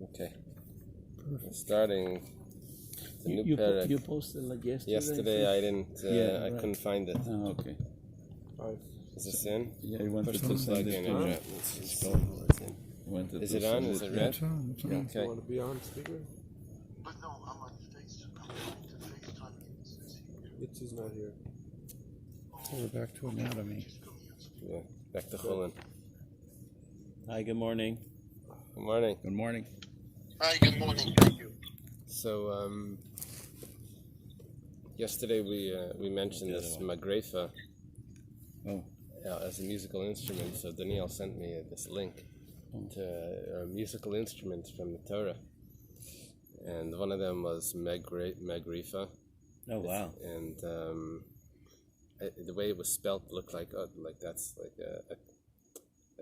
Okay. We're starting the new parak. You posted like yesterday? Yesterday I didn't, I couldn't find it. Oh, okay. Is this in? Yeah, you wanted to Plug send in. it. It's in. Is it on? Is it red? It's on. Okay. You want to be on speaker? But no, I'm on FaceTime. It's not here. So we're back to anatomy. Yeah. Back to Chulin. Hi, good morning. Good morning. Good morning. Hi, good morning. Thank you. So, yesterday we mentioned this magrefa as a musical instrument. So Daniel sent me this link to musical instruments from the Torah, and one of them was magrefa. Oh, wow. And the way it was spelt looked like that's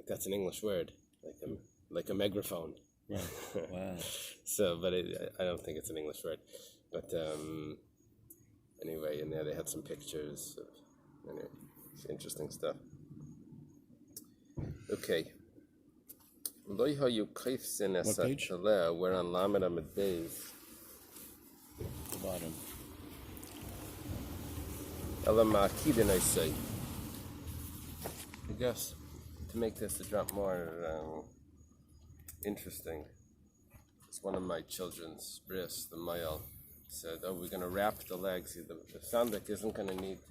that's an English word, like a megaphone. Right. Wow. So, but I don't think it's an English word. But anyway, and there they had some pictures of it's interesting stuff. Okay. What page? We're on Lamed Amid Bais. The bottom. I guess to make this a drop more interesting, it's one of my children's bris, the male, said, "Oh, we're going to wrap the legs. The sandik isn't going to need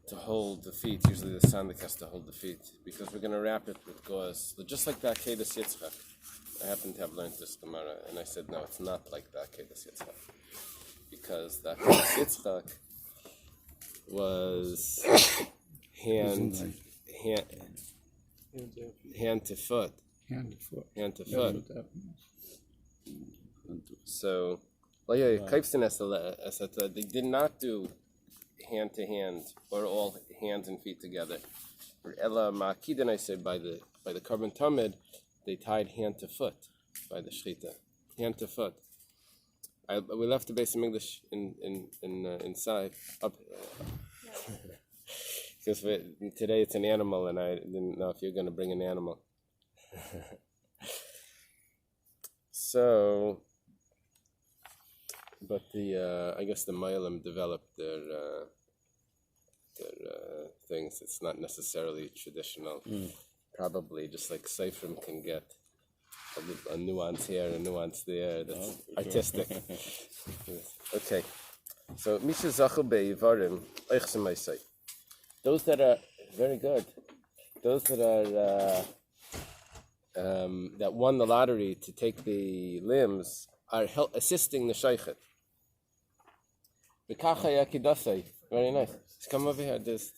to hold the feet. Usually the sandik has to hold the feet because we're going to wrap it with gauze, just like the Akedas Yitzchak." I happen to have learned this Gemara, and I said, no, it's not like the Akedas Yitzchak, because the Akedas Yitzchak was hand to foot. So, they did not do hand to hand or all hands and feet together. Ella Ma'akidin, I said by the carbon Tamid, they tied hand to foot by the shchita, hand to foot. We left the base of English inside up. Because today it's an animal, and I didn't know if you're going to bring an animal. So, but I guess the Mayalim developed their things. It's not necessarily traditional. Probably just like Seifrim can get a nuance here, a nuance there. That's artistic. Okay. So, Misha Zachel Be'ivarim, Eichsemaisai. Those that are very good, those that are that won the lottery to take the limbs are assisting the sheikhet. Very nice. Just come over here. Is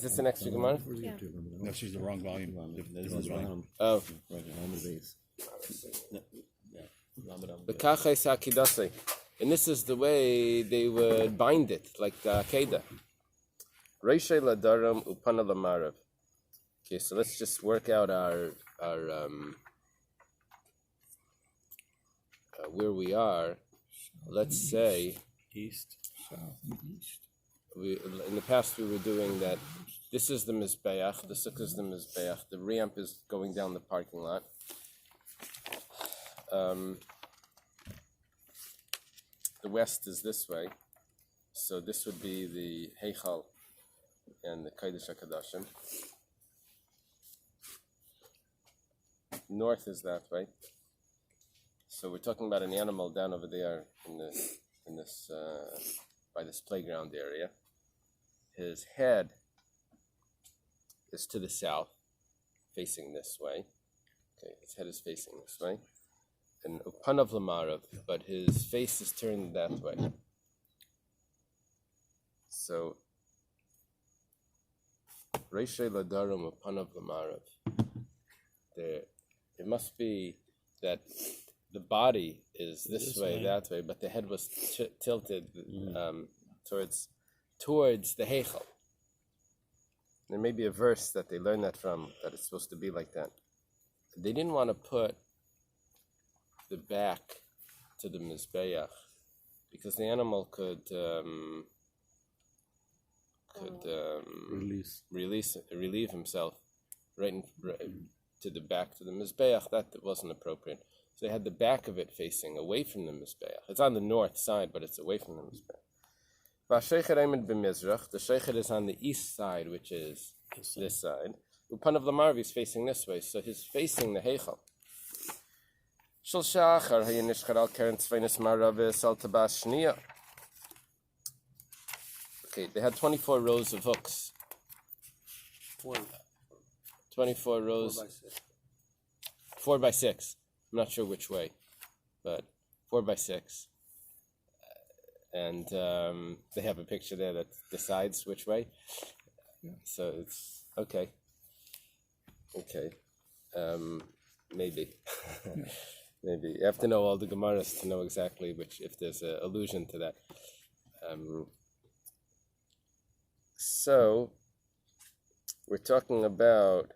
this an extra Gemara? Yeah. No, she's the wrong volume. This is wrong. Oh. And this is the way they would bind it, like the Akedah. Reishay ladaram upana lamarav. Okay, so let's just work out our where we are. Let's say East, south, and east. In the past we were doing that. This is the mizbeach. The sukkah is the mizbeach. The ramp is going down the parking lot. The west is this way, so this would be the heichal and the Kodesh HaKadoshim. North is that way. So we're talking about an animal down over there in this by this playground area. His head is to the south, facing this way. Okay, his head is facing this way. And upanav lamarav, but his face is turned that way. So Reishay ladarum upanav lamarav. It must be that the body is this way, that way, but the head was tilted towards the heichal. There may be a verse that they learned that from, that it's supposed to be like that. They didn't want to put the back to the mizbeach because the animal could relieve himself right to the back to the Mizbeach, that wasn't appropriate. So they had the back of it facing away from the Mizbeach. It's on the north side, but it's away from the Mizbeach. The Sheikhet is on the east side, which is this side. Upanav Lamarvi is facing this way, so he's facing the Heichal. Okay, they had 24 rows of hooks. 24 rows. 4 by 6. I'm not sure which way, but 4 by 6. And they have a picture there that decides which way. Yeah. So it's okay. Okay. Maybe. Yeah. Maybe. You have to know all the Gemaras to know exactly if there's an allusion to that. So we're talking about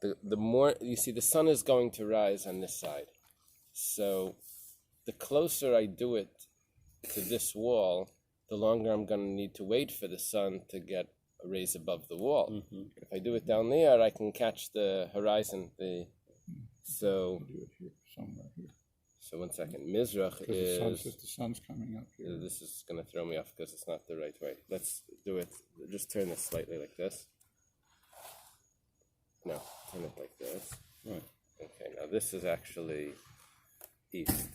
the more, you see, the sun is going to rise on this side. So the closer I do it to this wall, the longer I'm going to need to wait for the sun to get a raise above the wall. Mm-hmm. If I do it down there, I can catch the horizon. So Do it here, somewhere here. So 1 second. Mizrach is... The sun's coming up here. This is going to throw me off because it's not the right way. Let's do it. Just turn this slightly like this. No, turn it like this. Right. Okay, now this is actually east.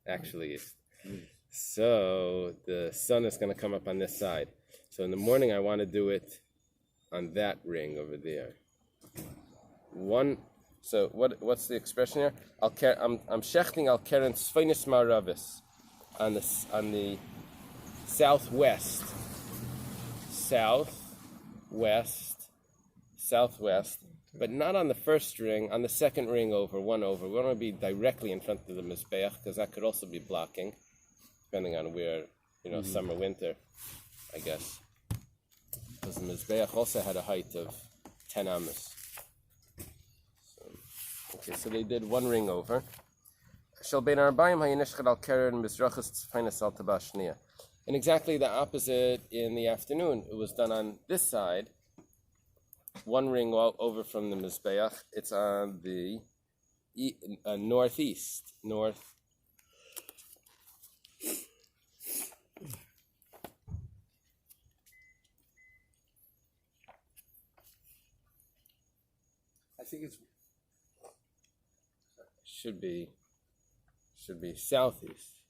Actually east. So the sun is going to come up on this side. So in the morning I want to do it on that ring over there. So what's the expression here? I'm shechting al keren tzfeinis ma'aravis on the southwest, but not on the first ring. On the second ring over, one over. We want to be directly in front of the mizbeach because that could also be blocking, depending on where, summer, winter, I guess. Because the mizbeach also had a height of 10 amos. Okay, so they did one ring over. And exactly the opposite in the afternoon. It was done on this side. One ring over from the Mizbeach. It's on the northeast. I think it's should be southeast.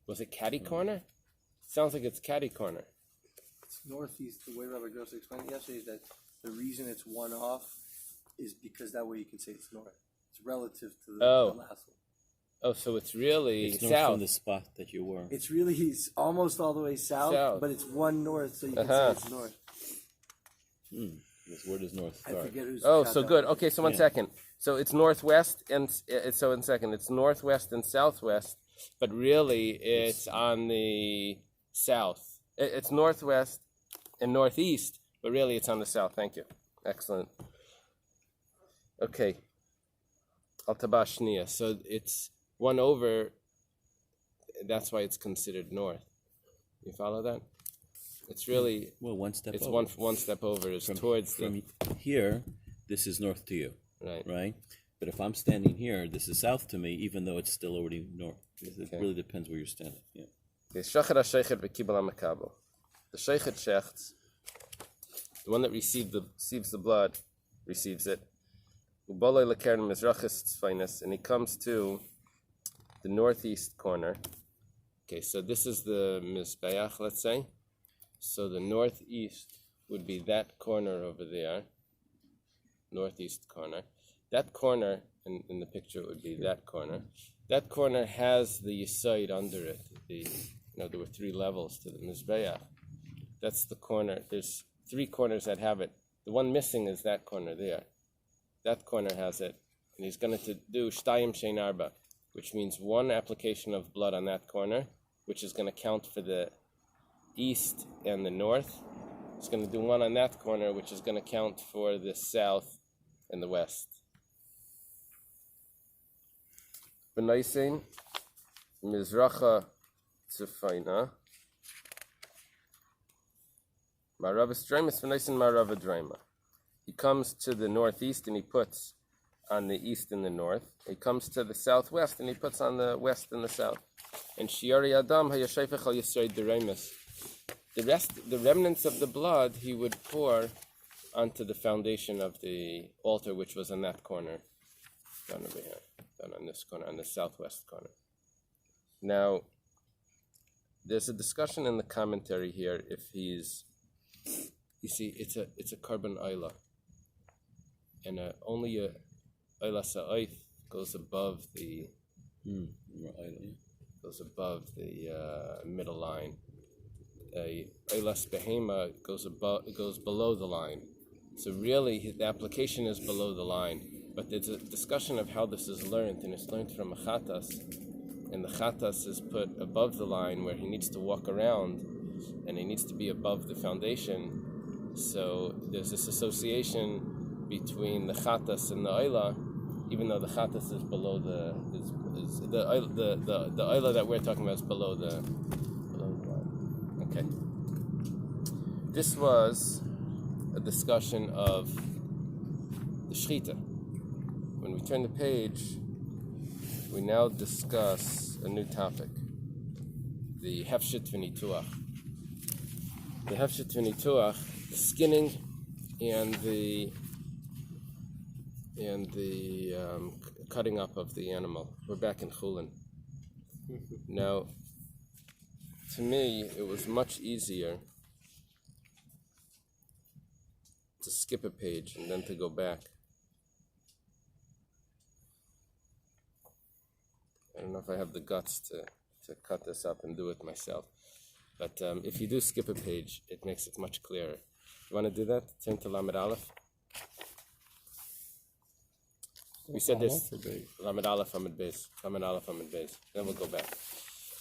Was it catty corner? Sounds like it's catty corner. It's northeast. The way Rabbi Gross explained it yesterday is that the reason it's one off is because that way you can say it's north. It's relative to the last one. Oh, so it's really it's north south. from the spot that you were. It's really almost all the way south, but it's one north, so you can say it's north. Where does north start? I forget who's. Oh, so good. Okay, so 1 second. So it's northwest it's northwest and southwest, but really it's on the south. It's northwest and northeast, but really it's on the south. Thank you. Excellent. Okay. Al-Tabashniya. So it's one over. That's why it's considered north. You follow that? It's really one step. It's over. one step over. Is from here. This is north to you. Right. But if I'm standing here, this is south to me, even though it's still already north. It really depends where you're standing. Yeah. The sheichet shechts, the one that receives the blood, receives it. And he comes to the northeast corner. Okay, so this is the mizbeach, let's say. So the northeast would be that corner over there. Northeast corner. That corner in the picture would be that corner. That corner has the yisoid under it. There were 3 levels to the mizbeach. That's the corner. There's 3 corners that have it. The one missing is that corner there. That corner has it, and he's going to do shtayim shein arba, which means 1 application of blood on that corner, which is going to count for the east and the north. He's going to do 1 on that corner, which is going to count for the south and the west. B'naisin mizracha tzefayna ma'arav drayma b'naisin ma'arav drayma. He comes to the northeast and he puts on the east and the north. He comes to the southwest and he puts on the west and the south. And Shiari Adam hayashayfech al yisraid deremis. The remnants of the blood he would pour onto the foundation of the altar, which was in that corner, down over here, down on this corner, on the southwest corner. Now, there's a discussion in the commentary here if he's, you see, it's a carbon Eily, and only a Eila Sa'if goes above the middle line. A Eilas Behema goes below the line. So really, the application is below the line. But there's a discussion of how this is learned, and it's learned from a Chatas. And the Chatas is put above the line where he needs to walk around, and he needs to be above the foundation. So there's this association between the Chatas and the Eila, even though the Chatas is below the Eila that we're talking about is below the line. Okay. This was a discussion of the Shechita. When we turn the page, we now discuss a new topic, the Hefshit V'Nituach. The Hefshit V'Nituach, the skinning and the cutting up of the animal. We're back in Chulin. Now, to me, it was much easier to skip a page and then to go back. I don't know if I have the guts to cut this up and do it myself. But if you do skip a page, it makes it much clearer. You want to do that? Turn to Lamed Aleph. We said this. Lamed Aleph, Amid Bais. Lamed Aleph, Amid Bais. Then we'll go back.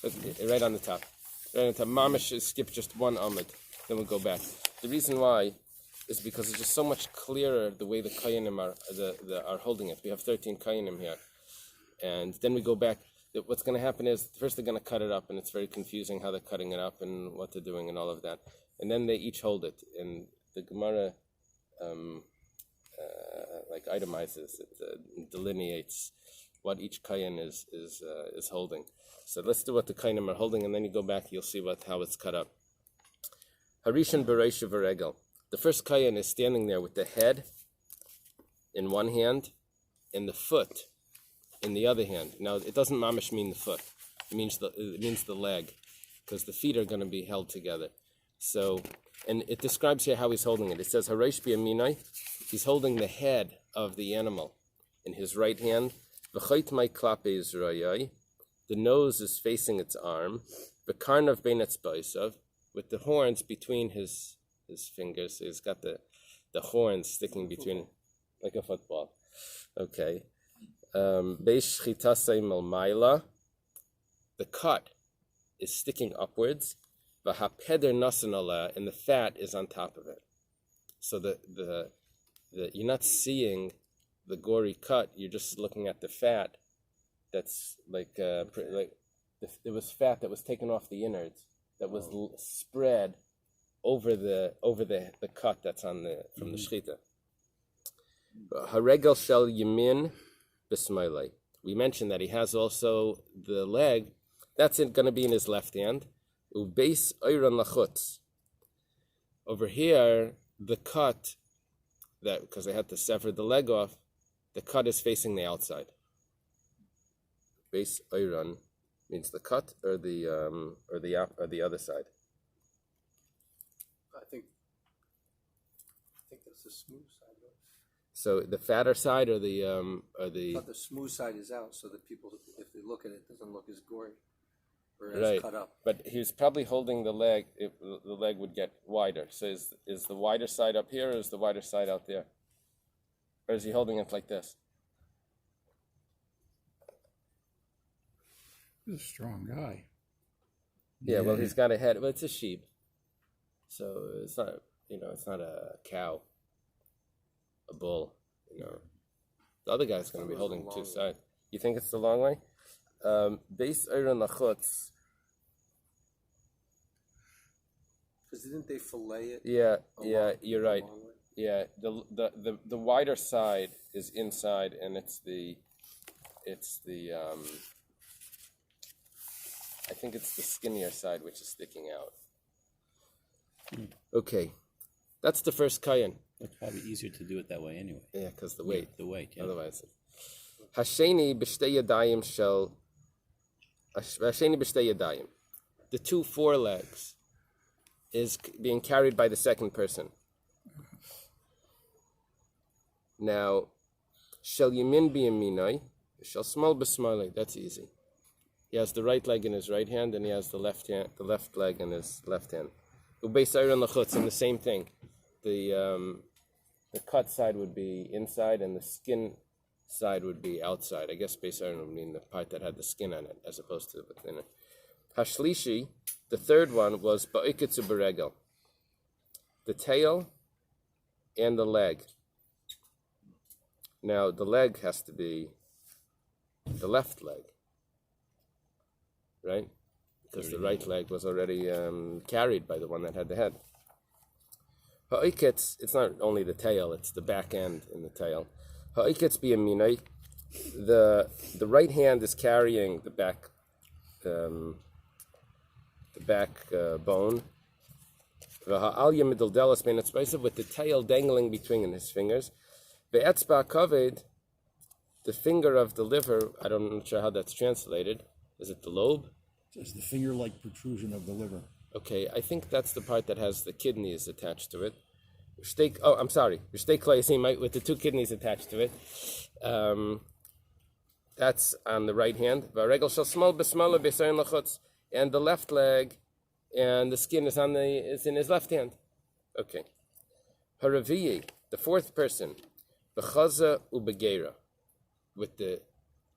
Right on the top. Right on the top. Mamish, skip just one Amid. Then we'll go back. The reason why is because it's just so much clearer the way the Kayanim are holding it. We have 13 Kayanim here. And then we go back. What's going to happen is, first they're going to cut it up, and it's very confusing how they're cutting it up and what they're doing and all of that. And then they each hold it. And the Gemara itemizes, it delineates what each kayan is holding. So let's do what the kayanim are holding, and then you go back, you'll see how it's cut up. Harishan Bereisha Veregel. The first kayan is standing there with the head in one hand and the foot in the other hand. Now, it doesn't mamish mean the foot. It means the leg, because the feet are going to be held together. So, and it describes here how he's holding it. It says, Hareish Biyaminai, he's holding the head of the animal in his right hand. V'chait mai klape Yisrayai, the nose is facing its arm. V'karnav bein etzbaisav, with the horns between his fingers. So he's got the horns sticking between, like a football. Okay. Beish chitasei malmaila, the cut is sticking upwards. V'hapeder nasan aleh, and the fat is on top of it. So the you're not seeing the gory cut. You're just looking at the fat. That's there was fat that was taken off the innards that was spread over the cut that's on from the shechita. Haregel shel yamin b'smailei. We mentioned that he has also the leg. That's going to be in his left hand. Bais oyran lachutz. Over here, the cut, that because they had to sever the leg off, the cut is facing the outside. Bais oyran means the cut or the other side. I think that's the smooth side. Right? So the fatter side or the But the smooth side is out, so that people, if they look at it, doesn't look as gory or as right. cut up. But he's probably holding the leg. The leg would get wider. So is the wider side up here, or is the wider side out there, or is he holding it like this? He's a strong guy. Yeah. Well, he's got a head. Well, it's a sheep, so it's not. It's not a cow, a bull. The other guy's going to be holding two sides. You think it's the long way? Bais oyran lachutz. Because didn't they fillet it? Yeah, you're right. Yeah, the wider side is inside, and it's the I think it's the skinnier side which is sticking out. Okay, that's the first kayan. It's probably easier to do it that way anyway. Yeah, because the weight. The weight, yeah. Otherwise, Hasheni b'shtei yadayim shel. Hasheni b'shtei yadayim. The two forelegs is being carried by the second person. Now, shel yamin b'yaminai, shel smal b'smalai. That's easy. He has the right leg in his right hand, and he has the left leg in his left hand. Bais and the same thing. The cut side would be inside, and the skin side would be outside. I guess Bais would mean the part that had the skin on it, as opposed to within it. Hashlishi, the third one, was ba'ikitzu beregel. The tail and the leg. Now, the leg has to be the left leg, right? Because the right leg was already carried by the one that had the head. Ha'iketz, it's not only the tail, it's the back end in the tail. Ha'iketz b'yaminai, the right hand is carrying the back bone. V'ha'alya midaldelas bein etzbaisav, with the tail dangling between his fingers. Ve'etzba kaved, the finger of the liver, I'm not sure how that's translated. Is it the lobe? It's the finger-like protrusion of the liver. Okay, I think that's the part that has the kidneys attached to it. I'm sorry. With the two kidneys attached to it. That's on the right hand. And the left leg, and the skin is in his left hand. Okay. Haraviyi, the fourth person, b'chaza u'begeira, with the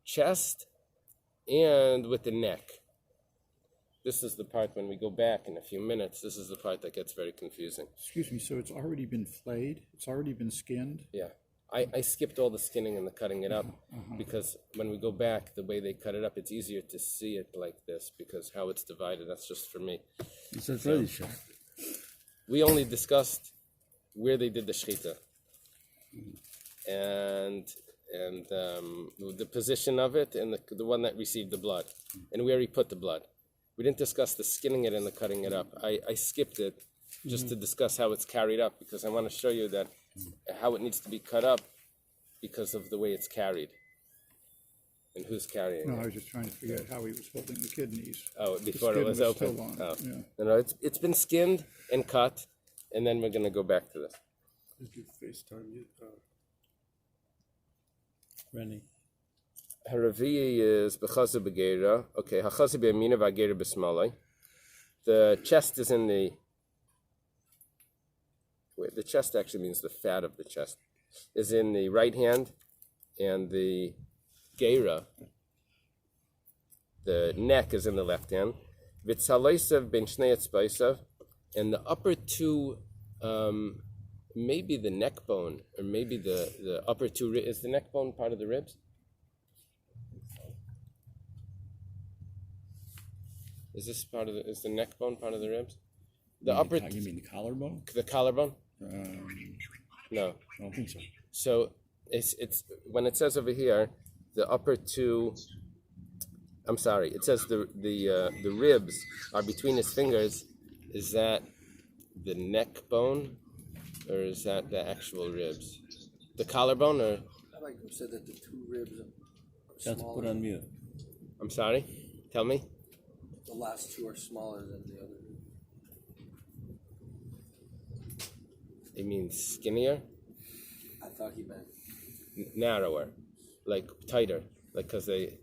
chest and with the neck. This is the part when we go back in a few minutes. This is the part that gets very confusing. Excuse me, so it's already been flayed? It's already been skinned? Yeah. I skipped all the skinning and the cutting it up because when we go back, the way they cut it up, it's easier to see it like this because how it's divided, that's just for me. It's already sharp. We only discussed where they did the shechita and the position of it and the one that received the blood and where he put the blood. We didn't discuss the skinning it and the cutting it up. I skipped it just to discuss how it's carried up because I want to show you that how it needs to be cut up because of the way it's carried and who's carrying No, it. I was just trying to figure out how he was holding the kidneys. Oh, before The it was skin open. still on. Oh. Yeah. No, it's been skinned and cut, and then we're going to go back to this. Did you FaceTime you? Rennie. Haraviyi is b'chaza b'geira. Okay, hachaza b'yamina v'ageira b'smalai. The chest is in the... Wait, the chest actually means the fat of the chest. Is in the right hand, and the geira, the neck, is in the left hand. V'tzalaisav ben shnei etzbaisav, and the upper two, maybe the neck bone, or maybe the upper two, is the neck bone part of the ribs? Is this is the neck bone part of the ribs? The upper... You mean the collarbone? The collarbone? No. I don't think so. So it's when it says over here, the upper two... I'm sorry, it says the ribs are between his fingers. Is that the neck bone, or is that the actual ribs? The collarbone, or... I like you said that the two ribs are That's smaller. put on mute. I'm sorry? Tell me? The last two are smaller than the other. It means skinnier? I thought he meant. Narrower. Like tighter. Like Shorter than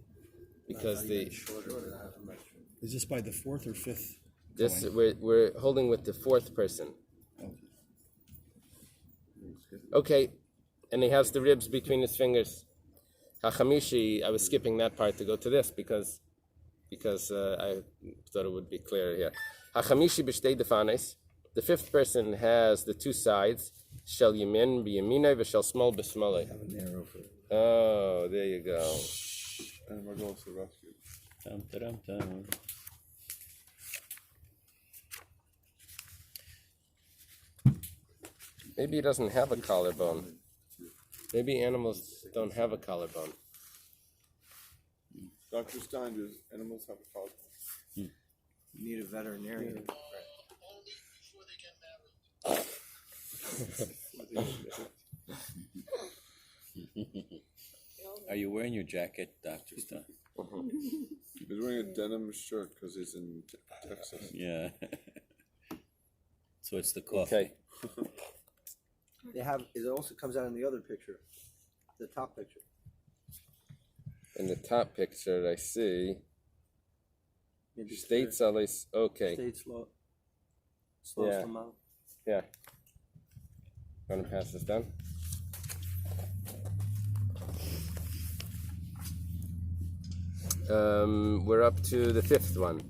that. I'm not sure. Is this by the fourth or fifth? This going? we're holding with the fourth person. Okay, and he has the ribs between his fingers. Hachamishi, I was skipping that part to go to this because I thought it would be clear here. Hachamishi b'shtei defanes. The fifth person has the two sides. Shel yamin b'yaminai v'shel smal b'smalai. Oh, there you go. And we're going to rescue. Dum, da-dum, dum. Maybe he doesn't have a collarbone. Maybe animals don't have a collarbone. Dr. Stein, does animals have a collarbone? You need a veterinarian. Only before they get married. Are you wearing your jacket, Dr. Stein? He's wearing a denim shirt because he's in Texas. Yeah. So it's the coffee. Okay. They have. It also comes out in the other picture, the top picture. In the top picture, I see Maybe states at least. Okay. State slows Yeah. them out. Yeah. Want to pass this down? We're up to the fifth one.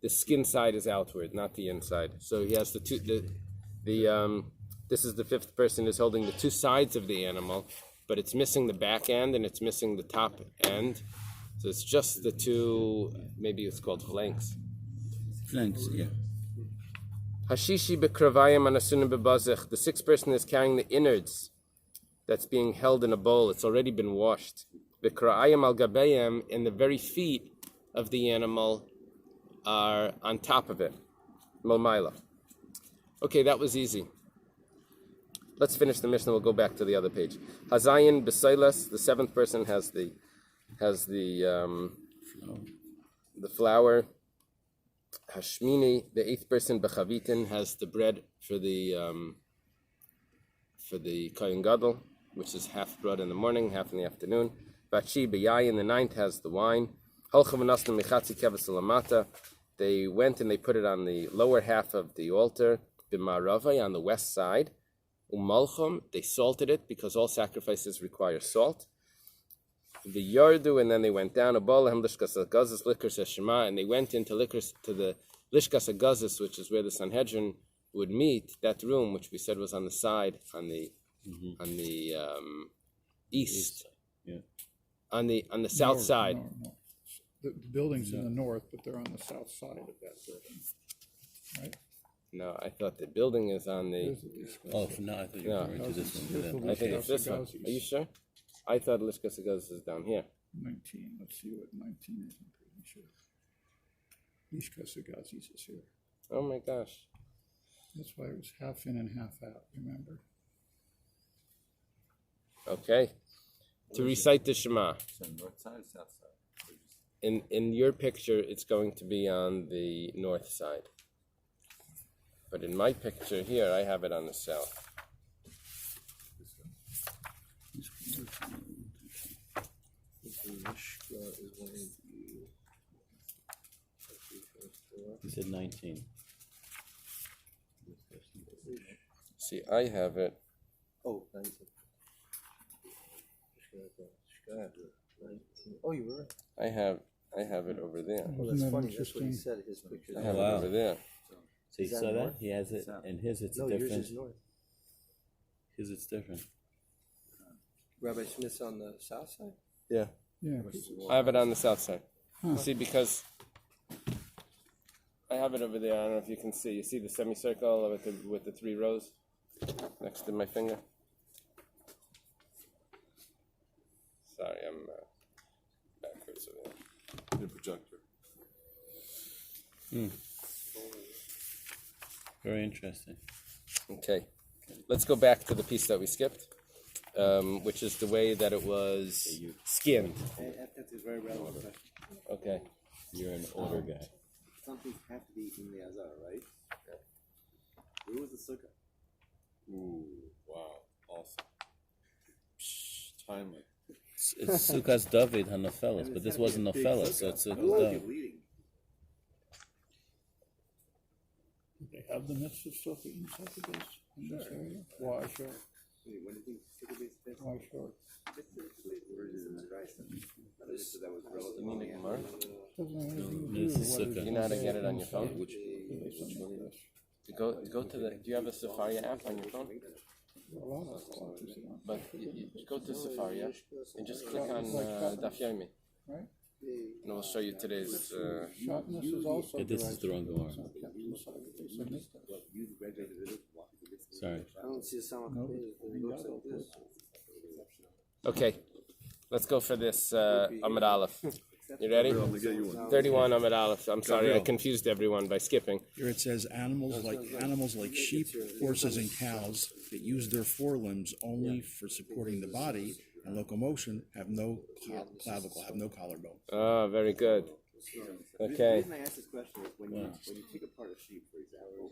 The skin side is outward, not the inside. So he has this is the fifth person is holding the two sides of the animal, but it's missing the back end and it's missing the top end. So it's just the two, maybe it's called flanks. Flanks, yeah. Hashishi bekravayim anasunim bebazich. The sixth person is carrying the innards that's being held in a bowl. It's already been washed. Bekra'ayim al gabayim, and the very feet of the animal are on top of it. Molmaila. Okay, that was easy. Let's finish the Mishnah. We'll go back to the other page. Hazayin b'sailas. The seventh person has the flour. Hashmini. The eighth person b'chavitin has the bread for the Kohen Gadol, which is half bread in the morning, half in the afternoon. Bachi b'yayin. The ninth has the wine. They went and they put it on the lower half of the altar, b'maravai, on the west side. Umalchum, they salted it because all sacrifices require salt. The yardu, and then they went down. Abalahem lishkas agazis likurs hashema, and they went into to the lishkas agazis, which is where the Sanhedrin would meet. That room, which we said was on the side, on the east, yeah. on the south side. No. The building's in the north, but they're on the south side of that building, right? No, I thought the building is on the. Oh, no, I thought you were referring to this one. I think it's this one. Are you sure? I thought lishkas agazis is down here. 19. Let's see what 19 is. I'm pretty sure. Lishkas Agazis is here. Oh my gosh. That's why it was half in and half out. Remember? Okay. To recite the Shema. North side, south side. In your picture, it's going to be on the north side. But in my picture here, I have it on the south. He said 19. See, I have it. Oh, 19. Oh, you were right. I have it over there. Oh, that's Isn't that funny. That's what he interesting? said. His picture. I have Wow. it over there. So you Is that saw that? north? He has it, and his it's No, yours different. is north. His it's different. Rabbi Smith's on the south side. Yeah. Yeah. I have it on the south side. See, because I have it over there. I don't know if you can see. You see the semicircle with the three rows next to my finger? Sorry, I'm backwards over there. The projector. Very interesting. Okay. Let's go back to the piece that we skipped, which is the way that it was skinned. That is very relevant. Okay. You're an older guy. Some things have to be in the Azar, right? Where was the sukkah? Ooh, wow. Awesome. Timely. It's Sukkah's David Hanofelas, but this wasn't Nofelas, so it's Who Sukkah's was David. you leading? They have the mitzvah stuff inside the base in this area. Why sure? Wait, when did you sukkah base fest? Why sure? Where is it in the rice? That was relevant. You need a Gemara? Doesn't have anything to This do is with Sukkah. You know how to get it on your phone? Which one? Go to the. Do you have a Safari app on your phone? A lot of things. But you go to Safari app and just click on Daf Yomi. Right? And we'll show you today's. Sharpness is also. Yeah, this is the wrong Gemara. Sorry. I don't see a sound. No, It looks like this. Okay, let's go for this Amud Aleph. You ready? I'll get you one. 31 Amud Aleph. I'm sorry, I confused everyone by skipping. Here it says animals like sheep, horses, and cows that use their forelimbs only for supporting the body and locomotion have no clavicle, have no collarbone. Oh, very good. The Okay. reason I ask this question is when you take apart a sheep, for example,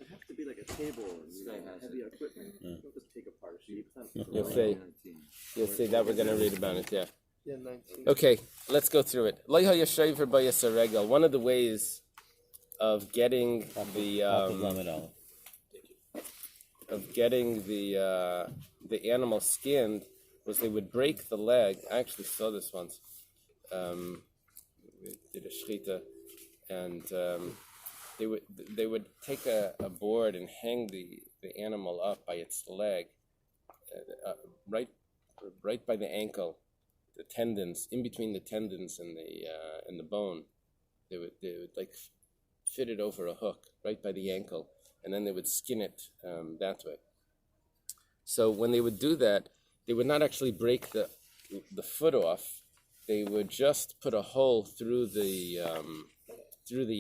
it has to be like a table and heavy equipment. You don't just take apart a sheep. You'll see that we're going to read about it, yeah. Yeah, 19. Okay, let's go through it. One of the ways of getting the the animal skinned was they would break the leg. I actually saw this once. We did a shchita, and they would take a board and hang the animal up by its leg, right by the ankle. The tendons, in between the tendons and the bone, they would like fit it over a hook right by the ankle, and then they would skin it that way. So when they would do that, they would not actually break the foot off. They would just put a hole through the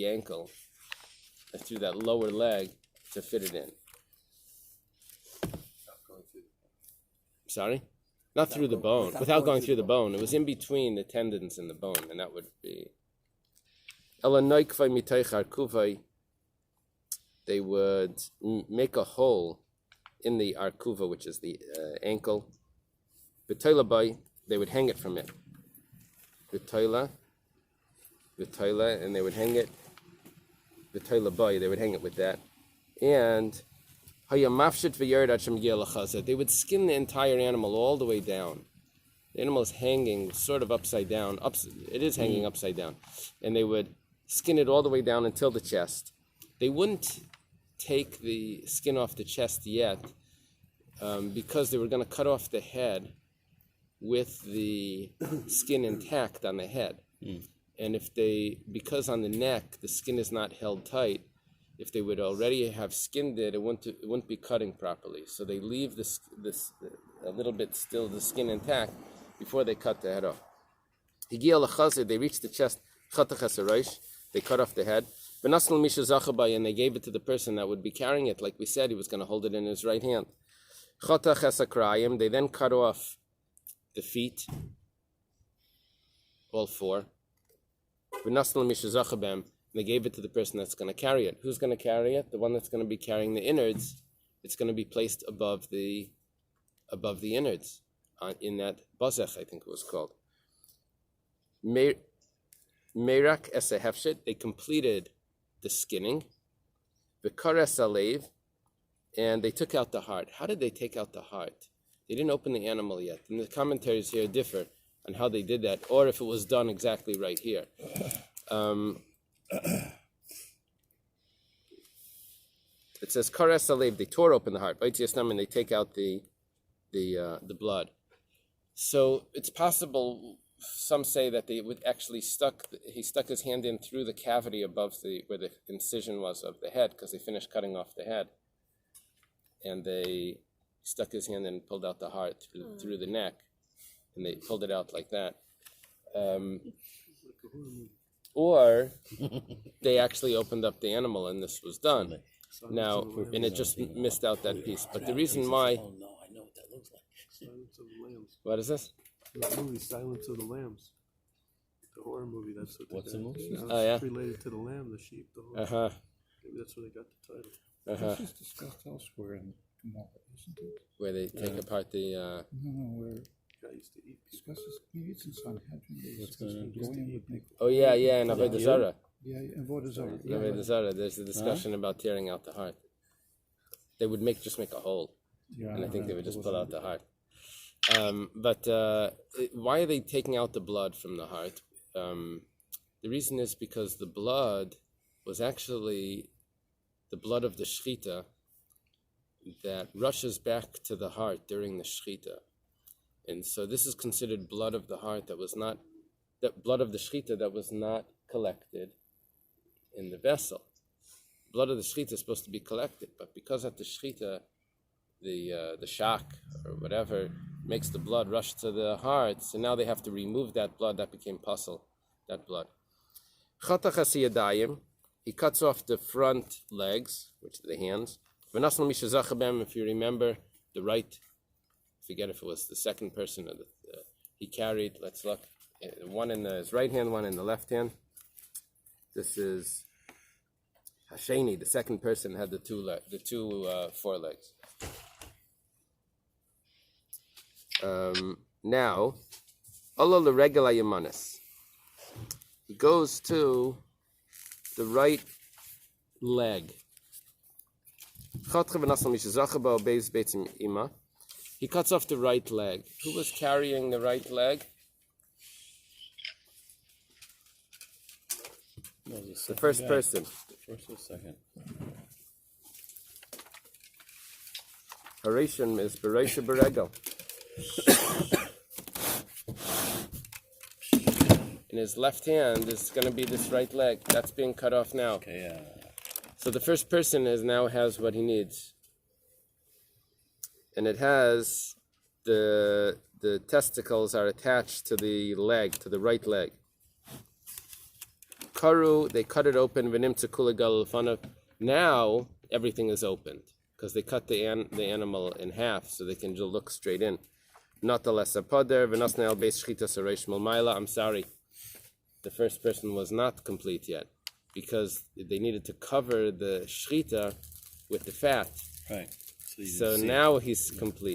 ankle, through that lower leg to fit it in. Sorry? Not through the bone, without going through the bone. It was in between the tendons and the bone, and that would be. They would make a hole in the arkuva, which is the ankle. They would hang it from it. And they would hang it. They would hang it with that. And they would skin the entire animal all the way down. The animal is hanging sort of upside down. It is hanging upside down. And they would skin it all the way down until the chest. They wouldn't take the skin off the chest yet because they were going to cut off the head with the skin intact on the head. And because on the neck, the skin is not held tight, if they would already have skinned it, it wouldn't be cutting properly. So they leave this a little bit still the skin intact before they cut the head off. They reached the chest. They cut off the head. And they gave it to the person that would be carrying it. Like we said, he was going to hold it in his right hand. They then cut off the feet, all four. They gave it to the person that's going to carry it. Who's going to carry it? The one that's going to be carrying the innards. It's going to be placed above the innards in that bazech, I think it was called. Merak esa hefshet. They completed the skinning. V'kares alev, and they took out the heart. How did they take out the heart? They didn't open the animal yet. And the commentaries here differ on how they did that, or if it was done exactly right here. It says kares alev. They tore open the heart, and they take out the blood. So it's possible. Some say that they would actually he stuck his hand in through the cavity above where the incision was of the head, because they finished cutting off the head, and they stuck his hand in and pulled out the heart through the neck, and they pulled it out like that. Or they actually opened up the animal and this was done. Now, and it just missed out that piece. But the reason why... Oh no, I know what that looks like. Silence of the Lambs. What is this? The movie Silence of the Lambs. The horror movie, that's what they What's the did. movie? It's Oh, yeah? related to the lamb, the sheep, the horse. Uh-huh. Maybe that's where they got the title. Uh-huh. This is discussed elsewhere in Gemara, isn't it? Where they take apart the... No, where Guy used to eat people. discusses maybe it's in Sanhedrin. What's going on? Going with Nick. Oh, yeah, in Avodah Zarah. Yeah, and what is over? In Avodah Zarah, there's a discussion about tearing out the heart. They would just make a hole, and I think they would just pull out the heart. But why are they taking out the blood from the heart? The reason is because the blood was actually the blood of the shechita that rushes back to the heart during the shechita. And so this is considered blood of the heart that was not the blood of the shechita that was not collected in the vessel. Blood of the shechita is supposed to be collected, but because at the shechita, the shock or whatever makes the blood rush to the heart, so now they have to remove that blood. That became puzzle, that blood. He cuts off the front legs, which are the hands. If you remember, the right, forget if it was the second person or he carried, let's look, one in his right hand, one in the left hand. This is Hasheni, the second person had the two forelegs. Now, Allah l'regel yamanis. He goes to the right leg. He cuts off the right leg. Who was carrying the right leg? The first person. The first or second? Harishim is Bereisha Beregel. In his left hand is going to be this right leg. That's being cut off now. Okay, yeah. So the first person now has what he needs. And it has the testicles are attached to the leg, to the right leg. Karu, they cut it open. Now everything is opened because they cut the animal in half so they can just look straight in. Not the lesser pader. I'm sorry, the first person was not complete yet because they needed to cover the shchita with the fat. Right. So now he's complete.